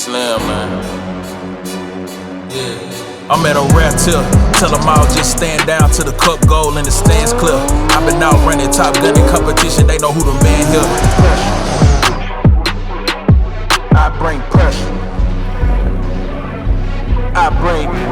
Slim, man. Yeah. I'm at a rare tip. Tell them all just stand down to the cup goal and the stands clear. I've been out running Top Gun in competition, they know who the man here. I bring pressure. I bring